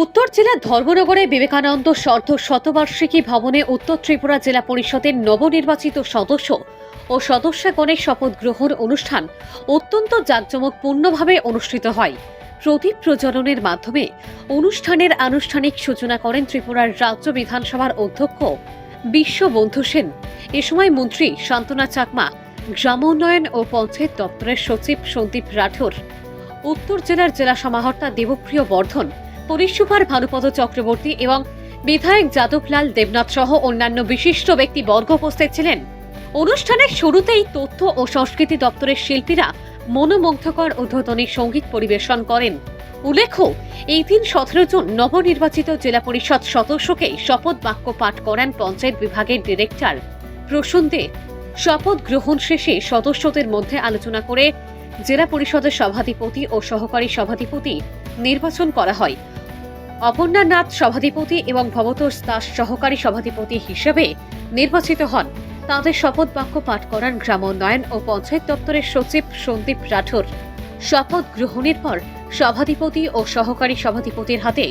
উত্তর জেলার ধর্মনগরে বিবেকানন্দ শতবার্ষিকী ভবনে উত্তর ত্রিপুরা জেলা পরিষদের নবনির্বাচিত সদস্য ও সদস্যগণের শপথ গ্রহণ অনুষ্ঠান অত্যন্ত জাঁকজমকপূর্ণভাবে অনুষ্ঠিত হয়। প্রদীপ প্রজ্বলনের মাধ্যমে অনুষ্ঠানের আনুষ্ঠানিক সূচনা করেন ত্রিপুরার রাজ্য বিধানসভার অধ্যক্ষ বিশ্ববন্ধু সেন। এ সময় মন্ত্রী শান্তনা চাকমা, গ্রামোন্নয়ন ও পঞ্চায়েত দপ্তরের সচিব সন্দীপ রাঠোর, উত্তর জেলার জেলা সমাহর্তা দেবপ্রিয় বর্ধন, পুলিশ সুপার ভানুপদ চক্রবর্তী এবং বিধায়ক যাদবলাল দেবনাথ সহ অন্যান্য বিশিষ্ট ব্যক্তিবর্গ উপস্থিত ছিলেন। অনুষ্ঠানের শুরুতেই তথ্য ও সংস্কৃতি দপ্তরের শিল্পীরা মনোমুগ্ধকর উদ্বোধনী সঙ্গীত পরিবেশন করেন। উল্লেখ্য, এই দিন 17 জন নবনির্বাচিত জেলা পরিষদ সদস্যকে শপথ বাক্য পাঠ করান পঞ্চায়েত বিভাগের ডিরেক্টর প্রসূন দে। শপথ গ্রহণ শেষে সদস্যদের মধ্যে আলোচনা করে জেলা পরিষদের সভাধিপতি ও সহকারী সভাধিপতি নির্বাচন করা হয়। অপর্ণা নাথ সভাধিপতি এবং ভবতোষ দাস সহকারী সভাধিপতি হিসেবে নির্বাচিত হন। তাদের শপথ বাক্য পাঠ করান গ্রামোন্নয়ন ও পঞ্চায়েত দপ্তরের সচিব সন্দীপ রাঠোর। শপথ গ্রহণের পর সভাধিপতি ও সহকারী সভাধিপতির হাতে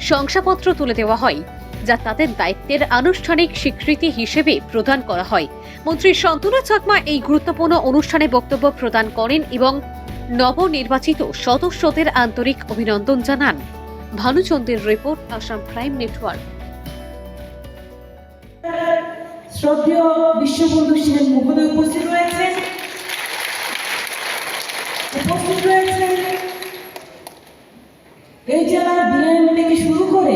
শংসাপত্র তুলে দেওয়া হয়, যা তাদের দায়িত্বের আনুষ্ঠানিক স্বীকৃতি হিসেবে প্রদান করা হয়। মন্ত্রী শান্তনা চাকমা এই গুরুত্বপূর্ণ অনুষ্ঠানে বক্তব্য প্রদান করেন এবং নবনির্বাচিত সদস্যদের আন্তরিক অভিনন্দন জানান। ভানুচন্দ্রের রিপোর্ট, আসাম প্রাইম নেটওয়ার্ক। শ্রদ্ধেয় বিশ্ববন্ধু সেন মহোদয় উপস্থিত রয়েছেন এই জেলার বিএম থেকে শুরু করে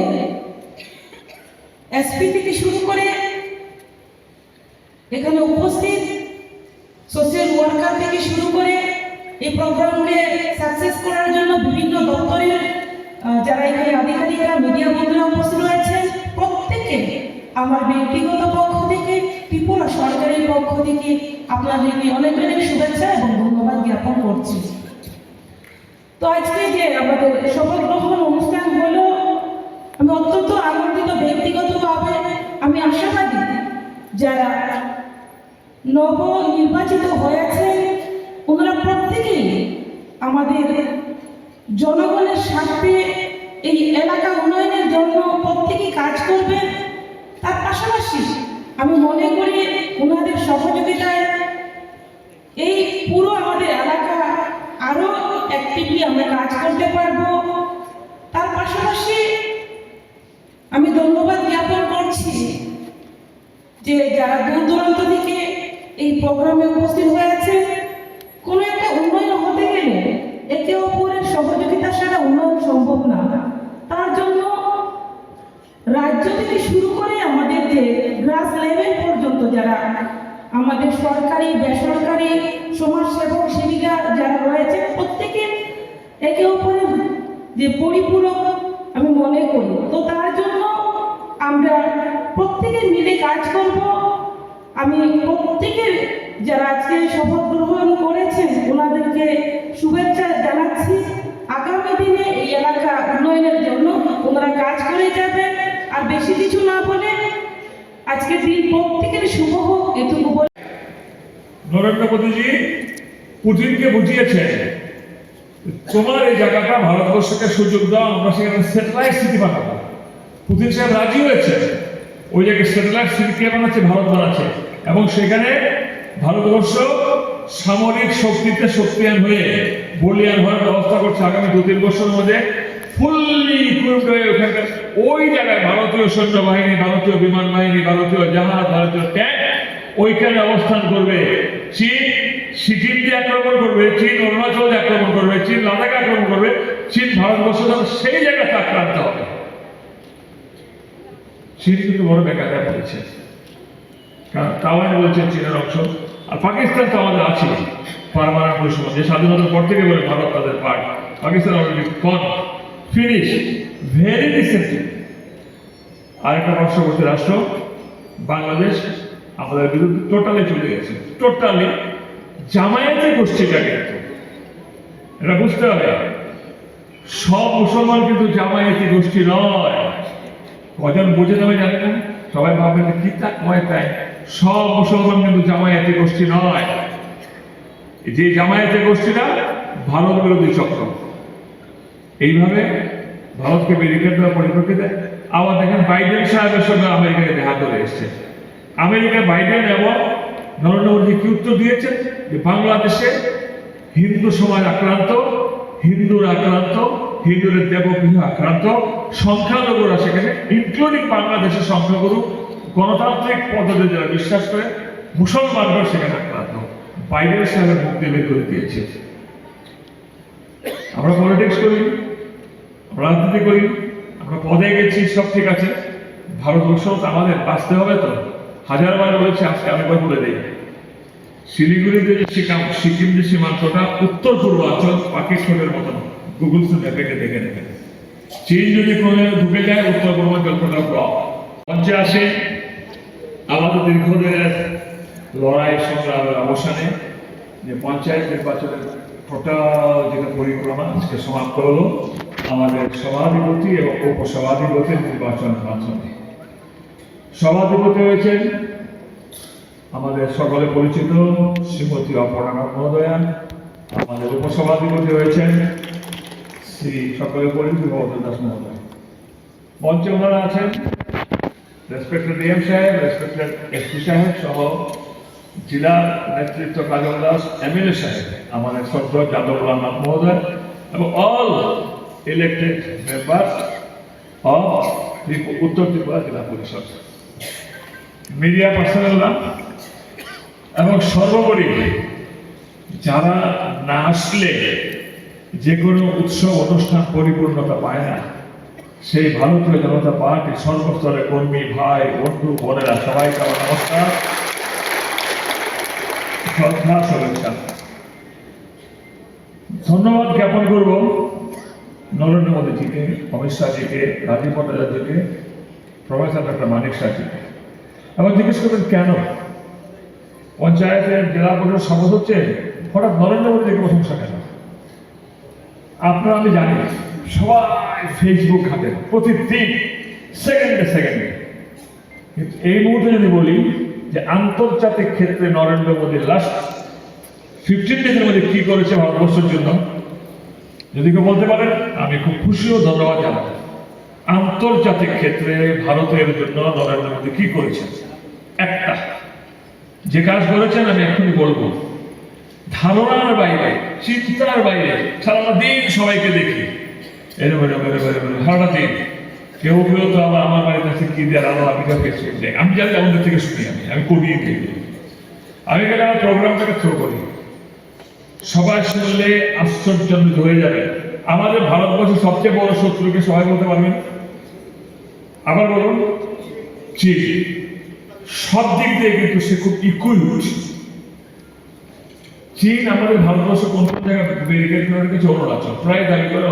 এসপি থেকে শুরু করে এখানে উপস্থিত সোশ্যাল ওয়ার্কার থেকে শুরু করে এই প্রোগ্রামকে সাকসেস করার জন্য বিভিন্ন দপ্তরের যারা এখানে আধিকারিকরা, মিডিয়া বন্ধুরা উপস্থিত রয়েছেন, প্রত্যেককে আমার ব্যক্তিগত পক্ষ থেকে, ত্রিপুরা সরকারের পক্ষ থেকে আপনাদেরকে অনেক অনেক শুভেচ্ছা এবং ধন্যবাদ জ্ঞাপন করছি। তো আজকে যে আমাদের শপথ গ্রহণ অনুষ্ঠান হলো, আমি অত্যন্ত আনন্দিত। ব্যক্তিগতভাবে আমি আশাবাদী যারা নবনির্বাচিত হয়েছেন ওনারা প্রত্যেকেই আমাদের জনগণের স্বার্থে এই এলাকা উন্নয়নের জন্য প্রত্যেকেই কাজ করবেন। তার পাশাপাশি আমি মনে করি ওনাদের সহযোগিতায় এই পুরো আমাদের এলাকা আরো অ্যাক্টিভলি আমরা কাজ করতে পারবো। তার পাশাপাশি আমি ধন্যবাদ জ্ঞাপন করছি যে যারা দূর দূরান্ত থেকে এই প্রোগ্রামে উপস্থিত হয়েছে। কোনো একটা উন্নয়ন হতে গেলে একে অপরের সহযোগিতা ছাড়া উন্নয়ন সম্ভব না। তার জন্য রাজ্য থেকে শুরু করে আমাদের যে গ্রাস লেভেল পর্যন্ত যারা আমাদের সরকারি বেসরকারি সমাজসেবক সেবিকা যারা রয়েছে প্রত্যেকে একে অপরের যে পরিপূরক আমি মনে করি। তো তার জন্য আমরা প্রত্যেকে মিলে কাজ করব। আমি প্রত্যেকের যারা আজকে শপথ গ্রহণ করেছেন ওনাদেরকে শুভেচ্ছা জানাচ্ছি। আগামী দিনে এই এলাকা উন্নয়নের জন্য ওনারা কাজ করে যাবেন। আর বেশি কিছু না বলে আজকের দিন প্রত্যেকের শুভ হোক এটুকু বলে। নরেন্দ্র মোদীজি পুতিনকে বুঝিয়েছে তোমার এই জায়গাটা ভারতবর্ষকে সুযোগ দাও, আমরা সেখানে স্যাটেলাইট সিটি বানাবো। পুতিন সাহেব রাজি হয়েছে, ওই জায়গায় স্যাটেলাইট সিটি কে বানাচ্ছে? ভারত বানাচ্ছে। এবং সেখানে ভারতবর্ষ সামরিক শক্তিতে শক্তিয়ান হয়ে বলিয়ান হওয়ার ব্যবস্থা করছে। আগামী 2-3 বছরের মধ্যে ফুললি ইকুইপড হয়ে ওখানকার ওই জায়গায় ভারতীয় সৈন্যবাহিনী, ভারতীয় বিমান বাহিনী, ভারতীয় জাহাজ, ভারতীয় ট্যাঙ্ক ওইখানে অবস্থান করবে। চীন সিকিম দিয়ে আক্রমণ করবে, চীন অরুণাচল আক্রমণ করবে, চীন লাদাখ আক্রমণ করবে, চীন ভারতবর্ষ সেই জায়গাতে আক্রান্ত হবে। চীন কিন্তু বড় বেকার বলেছে, কারণ তাওয়ান বলছে চীনের অংশ। আর পাকিস্তান তো আমাদের আছে পারমাণবিক যে স্বাধীনতার পর থেকে বলে ভারত তাদের part. Pakistan already finish very recently. আরেকটা পার্শ্ববর্তী রাষ্ট্র বাংলাদেশ আমাদের বিরুদ্ধে টোটালি চলে গেছে। টোটালি জামায়াতি গোষ্ঠীটাকে এটা বুঝতে হবে। সব মুসলমান কিন্তু জামায়াতি গোষ্ঠী নয়। কজন বুঝে নেবে জানে না, সবাই ভাববেন কি তা কয় তাই। সব মুসলমান কিন্তু জামায়াতি গোষ্ঠী নয়। যে জামায়াতি গোষ্ঠীরা ভারত বিরোধী চক্র। এইভাবে ভারতকে ব্যারিকেড দেওয়ার পরিপ্রেক্ষিতে আবার দেখেন বাইডেন সাহেবের সঙ্গে আমেরিকাকে দেখা করে এসছে। আমেরিকা বাইডেন এবং নরেন্দ্র মোদী কি উত্তর দিয়েছেন যে বাংলাদেশে হিন্দু সমাজ আক্রান্ত, হিন্দুরা আক্রান্ত, হিন্দুদের দেবগৃহ আক্রান্ত, সংখ্যালঘুরা সেখানে ইনক্লুডিং বাংলাদেশের সংখ্যাগুরু গণতান্ত্রিক পদ্ধতি যারা বিশ্বাস করে মুসলমানরা সেখানে আক্রান্ত। বাইডেন সাহেবের মুখ দিয়ে বের করে দিয়েছে। আমরা পলিটিক্স করি, রাজনীতি করি, আমরা পদে গেছি, সব ঠিক আছে। ভারতবর্ষ আমাদের বাঁচতে হবে তো। হাজারবার বলেছি, আজকে আরেকবার বলে দেই, শিলিগুড়িতে যে সিকিম যে সীমান্তটা উত্তর পূর্বাঞ্চল পাকিস্তানের মতন গুগল ম্যাপে দেখে দেখে চীন যদি কোনো ঢুকে যায় উত্তর পূর্বাঞ্চলটা ব্লক। মঞ্চে আসে আমাদের দীর্ঘদিনের লড়াই সংগ্রামের অবসানে যে পঞ্চায়েত নির্বাচনের টোটাল যেটা পরিক্রমা আজকে সমাপ্ত হলো আমাদের সভাধিপতি এবং উপসভাধিপতির নির্বাচনের মাধ্যমে। সভাধিপতি হয়েছেন আমাদের সকলে পরিচিত শ্রীমতী অপর্ণা মহোদয়া, আমাদের উপসভাধিপতি হয়েছেন শ্রী সকলে পরিচিত ভবন দাস মহোদয়। মঞ্চে ওনারা আছেন রেসপেক্টেড ডিএম সাহেব, রেসপেক্টেড এসপি সাহেব সহ জেলা নেতৃত্ব কাজল দাস, এমএলএ সাহেব, আমাদের শ্রদ্ধেয় যাদবলাল নাথ মহোদয় এবং অল ইলেক্টেড মেম্বার অফ উত্তর ত্রিপুরা জেলা পরিষদ, মিডিয়া পার্সোনালরা এবং সর্বোপরি যারা না আসলে যে কোনো উৎসব অনুষ্ঠান পরিপূর্ণতা পায় না, সেই ভারতীয় জনতা পার্টির সর্বস্তরের কর্মী ভাই বন্ধু বোনেরা সবাইকে আমার নমস্কার, শ্রদ্ধা, শুভেচ্ছা। ধন্যবাদ জ্ঞাপন করব নরেন্দ্র মোদীজিকে, অমিত শাহজিকে, রাজীব ভট্টাচার্যকে, প্রফেসর ডক্টর মানিক শাহজিকে। এবং জিজ্ঞেস করবেন কেন পঞ্চায়েতের জেলা পরিষদ শপথ হচ্ছে, হঠাৎ নরেন্দ্র মোদীকে প্রশংসা কেন? আপনারা আমি জানি সবাই ফেসবুক ঘাটেন প্রতিদিন, সেকেন্ডে। কিন্তু এই মুহূর্তে যদি বলি যে আন্তর্জাতিক ক্ষেত্রে নরেন্দ্র মোদীর লাস্ট 15 ডেজের মধ্যে কি করেছে ভারতবর্ষের জন্য, যদি কেউ বলতে পারেন আমি খুব খুশি ও ধন্যবাদ জানাবো। আন্তর্জাতিক ক্ষেত্রে ভারতের জন্য নরেন্দ্র মোদী কি করেছেন, একটা যে কাজ করেছেন আমি এখনই বলবো, ধারণার বাইরে, চিন্তার বাইরে সারাদিন সবাইকে দেখি সারাদিন কেউ তো আমার বাড়িতে আছে কি দিয়ে আলো আমি আমি জানি আমাদের থেকে শুনি, আমি করিয়ে দিই, আমি গেলে আমার প্রোগ্রামটাকে থ্রো করি, সবাই শুনলে আশ্চর্যান্বিত হয়ে যাবে। আমাদের ভারতবর্ষের সবচেয়ে বড় শত্রুকে সবাই বলতে পারবেন, আবার বলুন চীন। সব দিক দিয়ে কিন্তু সে খুব ইকুইট। চীন আমাদের ভারতবর্ষ কোন জায়গায় ব্যারিকেড করে রেখেছে, অরুণাচল প্রায় দাবি করে